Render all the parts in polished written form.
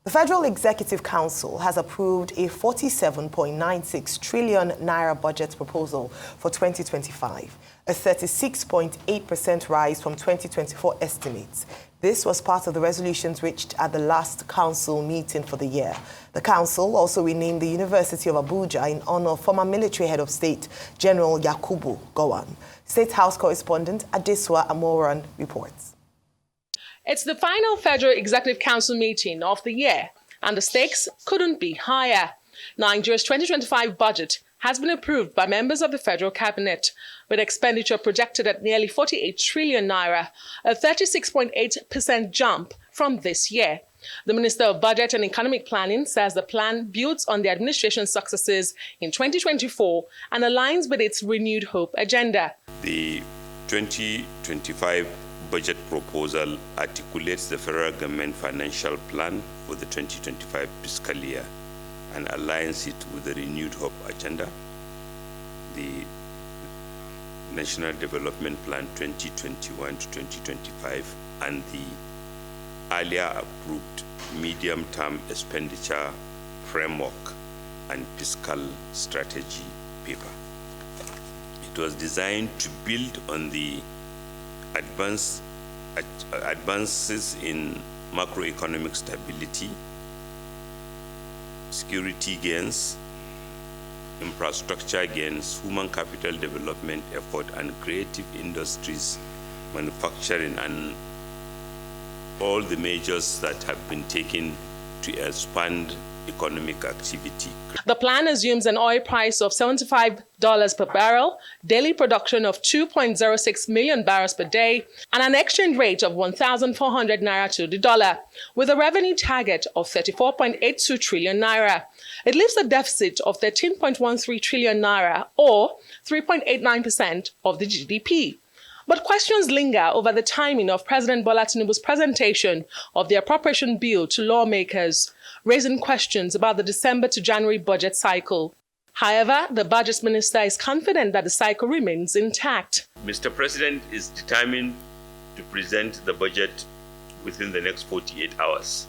The Federal Executive Council has approved a 47.96 trillion naira budget proposal for 2025, a 36.8% rise from 2024 estimates. This was part of the resolutions reached at the last council meeting for the year. The council also renamed the University of Abuja in honor of former military head of state, General Yakubu Gowon. State House correspondent Adeswa Amoran reports. It's the final Federal Executive Council meeting of the year, and the stakes couldn't be higher. Nigeria's 2025 budget has been approved by members of the Federal Cabinet, with expenditure projected at nearly 48 trillion naira, a 36.8% jump from this year. The Minister of Budget and Economic Planning says the plan builds on the administration's successes in 2024 and aligns with its renewed hope agenda. The 2025 budget proposal articulates the federal government financial plan for the 2025 fiscal year and aligns it with the renewed hope agenda, the National Development Plan 2021 to 2025, and the earlier approved medium-term expenditure framework and fiscal strategy paper. It was designed to build on the advances in macroeconomic stability, security gains, infrastructure gains, human capital development effort, and creative industries, manufacturing, and all the measures that have been taken to expand economic activity. The plan assumes an oil price of $75 per barrel, daily production of 2.06 million barrels per day, and an exchange rate of 1,400 naira to the dollar, with a revenue target of 34.82 trillion naira. It leaves a deficit of 13.13 trillion naira, or 3.89% of the GDP. But questions linger over the timing of President Bola Tinubu's presentation of the appropriation bill to lawmakers, raising questions about the December to January budget cycle. However, the Budget Minister is confident that the cycle remains intact. Mr. President is determined to present the budget within the next 48 hours.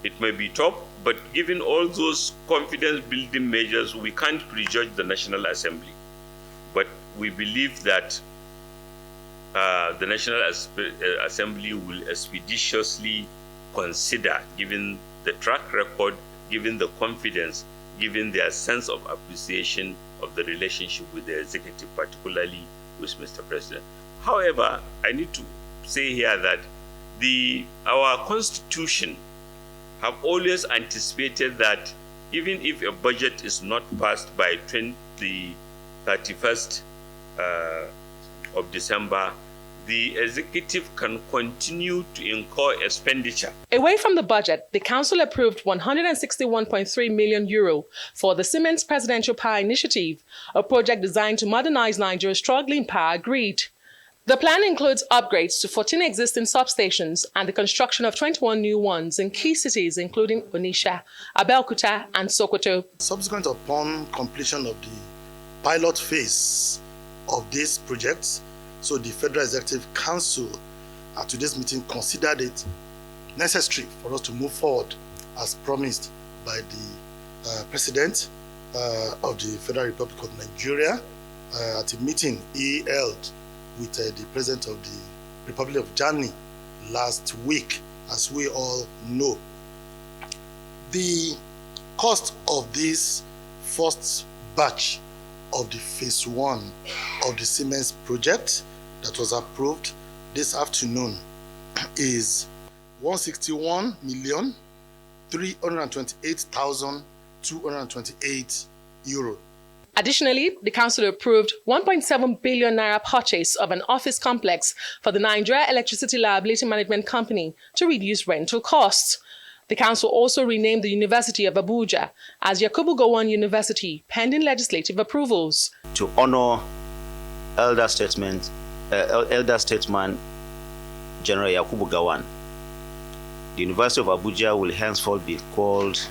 It may be tough, but given all those confidence-building measures, we can't prejudge the National Assembly. But we believe that the National Assembly will expeditiously consider, given the track record, given the confidence, given their sense of appreciation of the relationship with the executive, particularly with Mr. President. However, I need to say here that our constitution have always anticipated that even if a budget is not passed by the 31st of December, the executive can continue to incur expenditure. Away from the budget, the council approved 161.3 million euro for the Cement Presidential Power Initiative, a project designed to modernize Nigeria's struggling power grid. The plan includes upgrades to 14 existing substations and the construction of 21 new ones in key cities including Onitsha, Abeokuta, and Sokoto. Subsequent upon completion of the pilot phase of these projects, so the Federal Executive Council at today's meeting considered it necessary for us to move forward as promised by the President of the Federal Republic of Nigeria at a meeting he held with the President of the Republic of Germany last week. As we all know, the cost of this first batch of the phase 1 of the Siemens project that was approved this afternoon is 161,328,228 euro. Additionally, the council approved 1.7 billion naira purchase of an office complex for the Nigeria Electricity Liability Management Company to reduce rental costs. The council also renamed the University of Abuja as Yakubu Gowon University, pending legislative approvals. To honor elder statesman General Yakubu Gowon, the University of Abuja will henceforth be called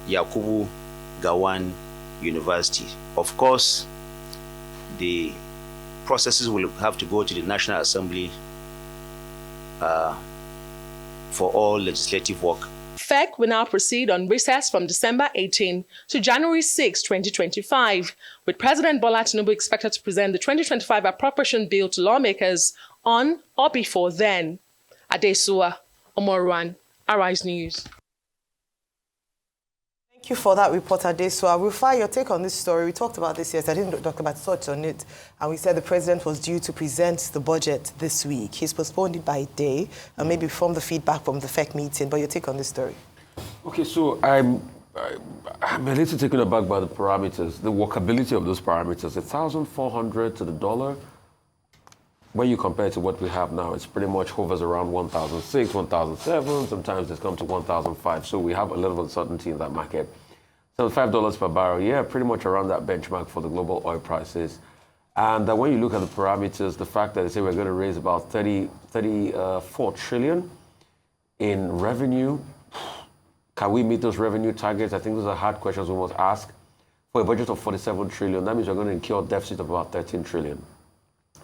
Yakubu Gowon University. Of course, the processes will have to go to the National Assembly for all legislative work. FEC will now proceed on recess from December 18 to January 6, 2025, with President Bola Tinubu expected to present the 2025 appropriation bill to lawmakers on or before then. Adesua Omorwan, Arise News. Thank you for that report, Adesua. Rufai, your take on this story. We talked about this yesterday. I didn't talk about touch on it. And we said the president was due to present the budget this week. He's postponed it by a day, and maybe from the feedback from the FEC meeting. But your take on this story? Okay, so I'm a little taken aback by the parameters, the workability of those parameters. 1,400 to the dollar. When you compare it to what we have now, it's pretty much hovers around 1,006, 1,007. Sometimes it's come to 1,005. So we have a little uncertainty in that market. $75 per barrel, yeah, pretty much around that benchmark for the global oil prices. And when you look at the parameters, the fact that they say we're going to raise about 34 trillion in revenue. Can we meet those revenue targets? I think those are hard questions we must ask. For a budget of 47 trillion, that means we're going to incur a deficit of about 13 trillion.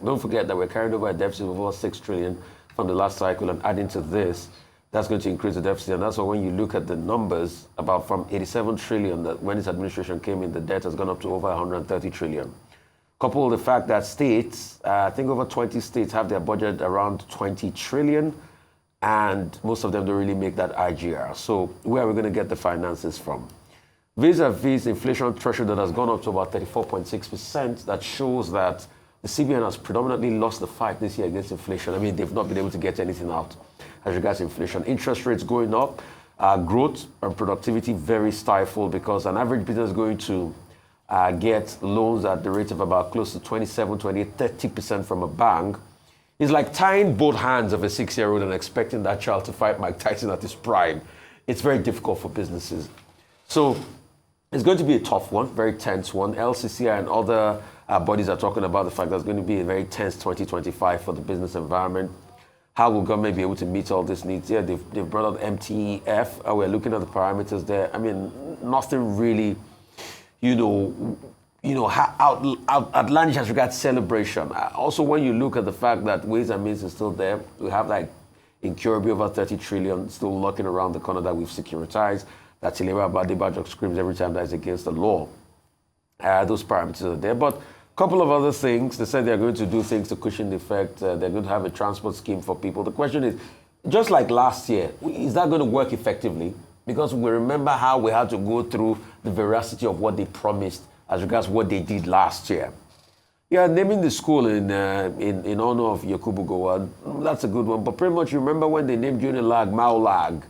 Don't forget that we're carrying over a deficit of over 6 trillion from the last cycle, and adding to this, that's going to increase the deficit. And that's why when you look at the numbers, about from 87 trillion that when this administration came in, the debt has gone up to over 130 trillion. Couple with the fact that states, I think over 20 states have their budget around 20 trillion, and most of them don't really make that IGR. So where are we going to get the finances from? Vis-a-vis inflation threshold that has gone up to about 34.6%, that shows that the CBN has predominantly lost the fight this year against inflation. I mean, they've not been able to get anything out as regards inflation. Interest rates going up, growth and productivity very stifled, because an average business is going to get loans at the rate of about close to 27, 28, 30% from a bank. It's like tying both hands of a 6-year-old and expecting that child to fight Mike Tyson at his prime. It's very difficult for businesses. So it's going to be a tough one, very tense one. LCCI and other bodies are talking about the fact that it's going to be a very tense 2025 for the business environment. How will government be able to meet all these needs? Yeah, they've brought out MTEF. We're looking at the parameters there. I mean, nothing really, outlandish as regards celebration. Also, when you look at the fact that Ways and Means is still there, we have like incurably over 30 trillion still lurking around the corner that we've securitized. That Tilera Badibajok screams every time that is against the law. Those parameters are there. But a couple of other things. They said they're going to do things to cushion the effect. They're going to have a transport scheme for people. The question is, just like last year, is that going to work effectively? Because we remember how we had to go through the veracity of what they promised as regards what they did last year. Yeah, naming the school in honor of Yakubu Gowon, that's a good one. But pretty much you remember when they named Unilag, Maulag,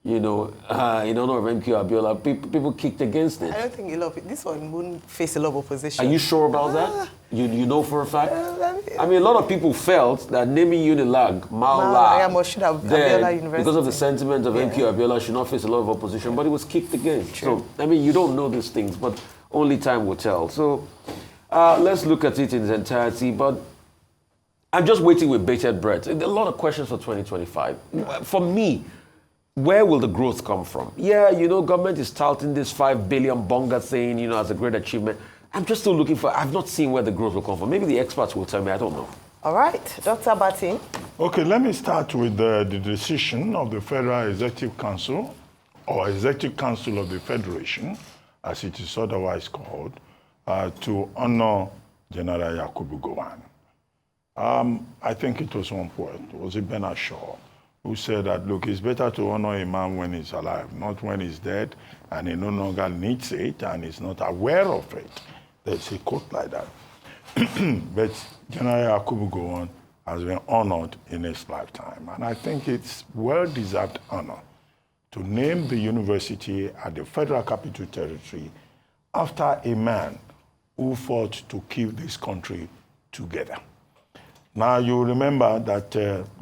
in honor of MQ Abiola, people kicked against it. I don't think this one wouldn't face a lot of opposition. Are you sure about that? You know for a fact? I mean, a lot of people felt that naming Unilag, Maulag, because of the sentiment of MQ Abiola, should not face a lot of opposition, but it was kicked against. True. So, I mean, you don't know these things, but only time will tell. So, let's look at it in its entirety, but I'm just waiting with bated breath. A lot of questions for 2025. For me, where will the growth come from? Yeah, government is touting this 5 billion bonga thing, as a great achievement. I'm just still looking I've not seen where the growth will come from. Maybe the experts will tell me, I don't know. All right, Dr. Batin. Okay, let me start with the decision of the Federal Executive Council, or Executive Council of the Federation, as it is otherwise called, to honor General Yakubu Gowon. I think it was one point. Was it Bernard Shaw who said that, look, it's better to honor a man when he's alive, not when he's dead, and he no longer needs it, and he's not aware of it. There's a quote like that. But General Yakubu Gowon has been honored in his lifetime, and I think it's well-deserved honor to name the university at the Federal Capital Territory after a man who fought to keep this country together. Now, you remember that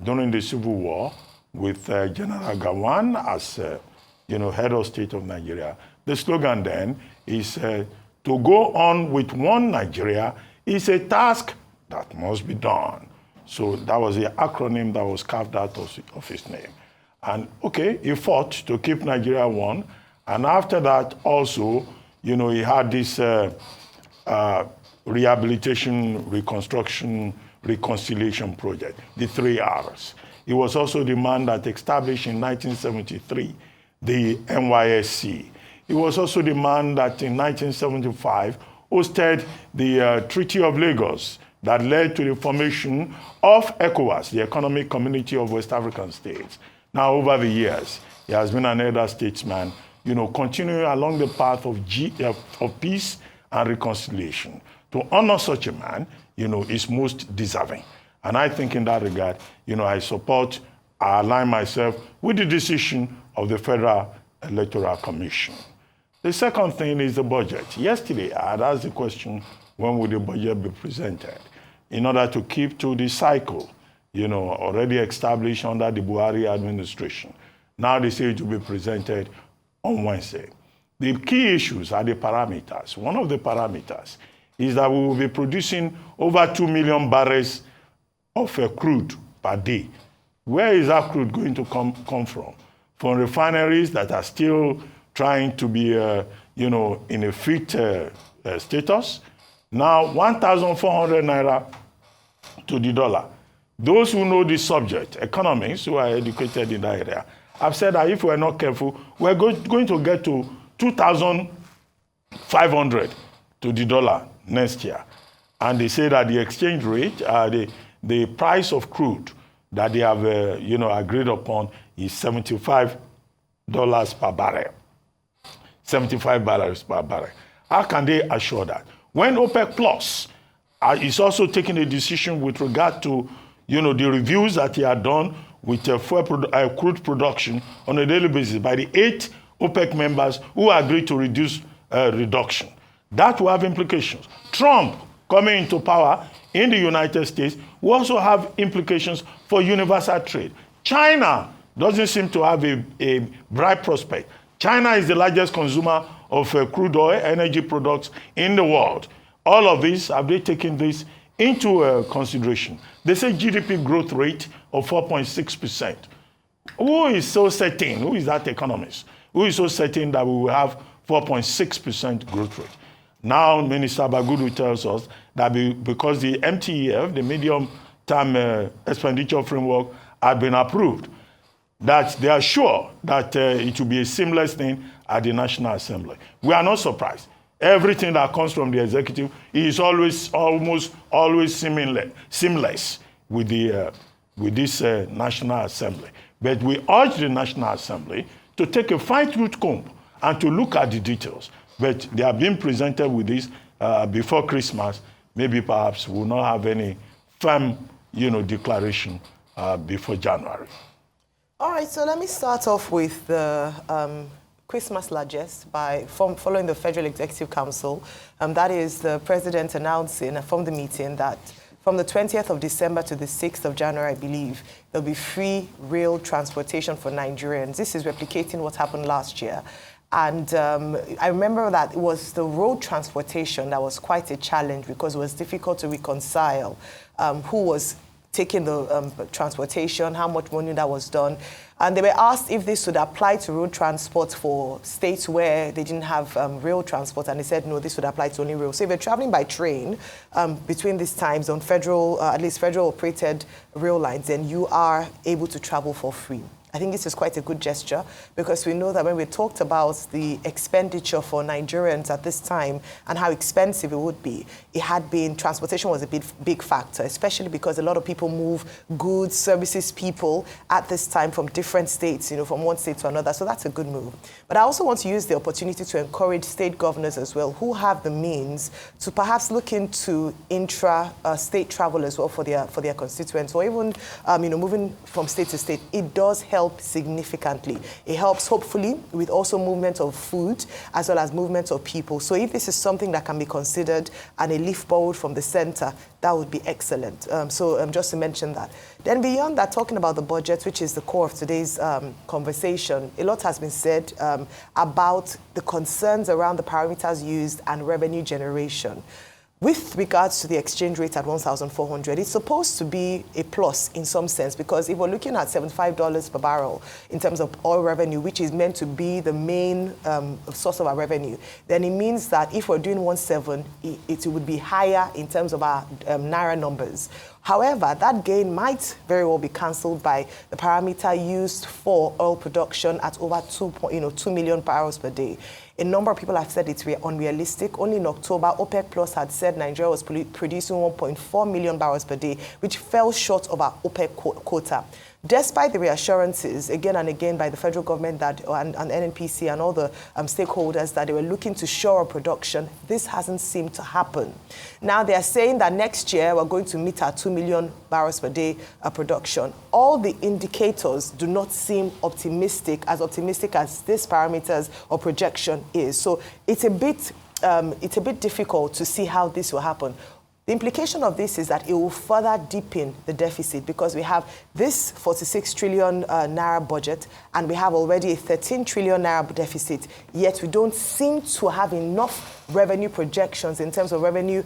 during the Civil War, with General Gowon as head of state of Nigeria, the slogan then is to go on with one Nigeria is a task that must be done. So that was the acronym that was carved out of his name. And okay, he fought to keep Nigeria one. And after that also, he had this rehabilitation, reconstruction, reconciliation project, the 3 R's. It was also the man that established in 1973 the NYSC. It was also the man that in 1975 hosted the Treaty of Lagos that led to the formation of ECOWAS, the Economic Community of West African States. Now, over the years, he has been an elder statesman, continuing along the path of peace and reconciliation. To honor such a man, is most deserving. And I think in that regard, I align myself with the decision of the Federal Electoral Commission. The second thing is the budget. Yesterday, I had asked the question, when will the budget be presented? In order to keep to the cycle, already established under the Buhari administration. Now they say it will be presented on Wednesday. The key issues are the parameters. One of the parameters is that we will be producing over 2 million barrels of crude per day. Where is that crude going to come from? From refineries that are still trying to be, in a fit status. Now, 1,400 naira to the dollar. Those who know the subject, economists who are educated in that area, have said that if we're not careful, we're going to get to 2,500 to the dollar next year. And they say that the exchange rate, the price of crude that they have, agreed upon is $75 per barrel. $75 per barrel. How can they assure that? When OPEC Plus is also taking a decision with regard to, the reviews that he had done with crude production on a daily basis by the 8 OPEC members who agreed to reduce reduction. That will have implications. Trump coming into power in the United States will also have implications for universal trade. China doesn't seem to have a bright prospect. China is the largest consumer of crude oil, energy products in the world. All of this, have they taken this into consideration? They say GDP growth rate of 4.6%. Who is so certain, who is that economist, who is so certain that we will have 4.6% growth rate? Now, Minister Bagudu tells us that because the MTEF, the medium-term expenditure framework, had been approved, that they are sure that it will be a seamless thing at the National Assembly. We are not surprised. Everything that comes from the executive is almost always seamless with this National Assembly. But we urge the National Assembly to take a fine-tooth comb and to look at the details. But they are being presented with this before Christmas. Maybe perhaps we'll not have any firm, declaration before January. All right, so let me start off with the Christmas largesse following the Federal Executive Council. That is the President announcing from the meeting that from the 20th of December to the 6th of January, I believe, there'll be free rail transportation for Nigerians. This is replicating what happened last year. And I remember that it was the road transportation that was quite a challenge because it was difficult to reconcile who was taking the transportation, how much money that was done. And they were asked if this would apply to road transport for states where they didn't have rail transport, and they said, no, this would apply to only rail. So if you're traveling by train between these times on federal, at least federal operated rail lines, then you are able to travel for free. I think this is quite a good gesture because we know that when we talked about the expenditure for Nigerians at this time and how expensive it would be, it had been, transportation was a big factor, especially because a lot of people move goods, services, people at this time from different states, from one state to another. So that's a good move. But I also want to use the opportunity to encourage state governors as well who have the means to perhaps look into intra-state travel as well for their constituents, or even moving from state to state. It does help significantly. It helps, hopefully, with also movement of food as well as movement of people. So if this is something that can be considered and a leaf borrowed from the center, that would be excellent. So just to mention that. Then beyond that, talking about the budget, which is the core of today's conversation, a lot has been said about the concerns around the parameters used and revenue generation. With regards to the exchange rate at 1,400, it's supposed to be a plus in some sense, because if we're looking at $75 per barrel in terms of oil revenue, which is meant to be the main source of our revenue, then it means that if we're doing 1.7, it would be higher in terms of our Naira numbers. However, that gain might very well be cancelled by the parameter used for oil production at over 2 million barrels per day. A number of people have said it's unrealistic. Only in October, OPEC Plus had said Nigeria was producing 1.4 million barrels per day, which fell short of our OPEC quota. Despite the reassurances again and again by the federal government and NNPC and all the stakeholders that they were looking to shore up production, this hasn't seemed to happen. Now they are saying that next year we're going to meet our 2 million barrels per day production. All the indicators do not seem optimistic as this parameters or projection is. So it's a bit difficult to see how this will happen. The implication of this is that it will further deepen the deficit because we have this 46 trillion naira budget and we have already a 13 trillion naira deficit, yet we don't seem to have enough revenue projections in terms of revenue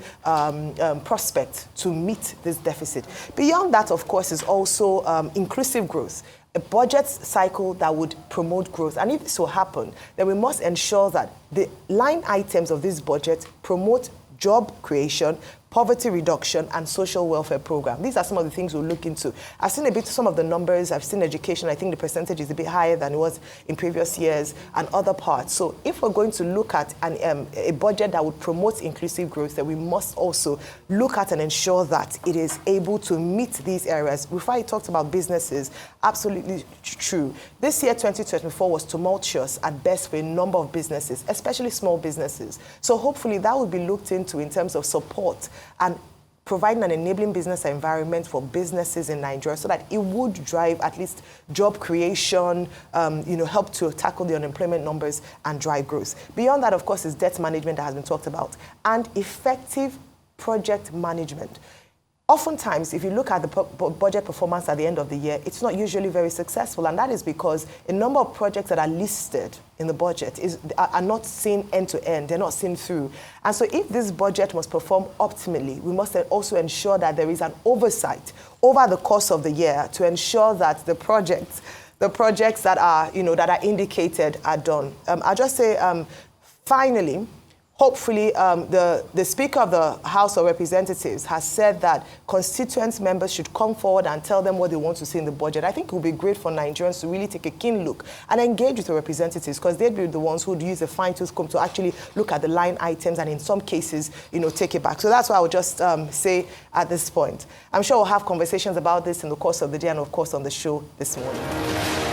prospect to meet this deficit. Beyond that, of course, is also inclusive growth. A budget cycle that would promote growth. And if this will happen, then we must ensure that the line items of this budget promote job creation, poverty reduction, and social welfare program. These are some of the things we'll look into. I've seen some of the numbers. I've seen education. I think the percentage is a bit higher than it was in previous years and other parts. So if we're going to look at a budget that would promote inclusive growth, then we must also look at and ensure that it is able to meet these areas. Before I talked about businesses, absolutely true. This year, 2024, was tumultuous at best for a number of businesses, especially small businesses. So hopefully that will be looked into in terms of support and providing an enabling business environment for businesses in Nigeria so that it would drive at least job creation, help to tackle the unemployment numbers and drive growth. Beyond that, of course, is debt management that has been talked about and effective project management. Oftentimes, if you look at the budget performance at the end of the year, it's not usually very successful, and that is because a number of projects that are listed in the budget are not seen end to end, they're not seen through. And so if this budget must perform optimally, we must also ensure that there is an oversight over the course of the year to ensure that the projects that are, that are indicated are done. I'll just say, finally, hopefully, the Speaker of the House of Representatives has said that constituent members should come forward and tell them what they want to see in the budget. I think it would be great for Nigerians to really take a keen look and engage with the representatives because they'd be the ones who would use a fine-tooth comb to actually look at the line items and in some cases, take it back. So that's what I would just say at this point. I'm sure we'll have conversations about this in the course of the day and, of course, on the show this morning.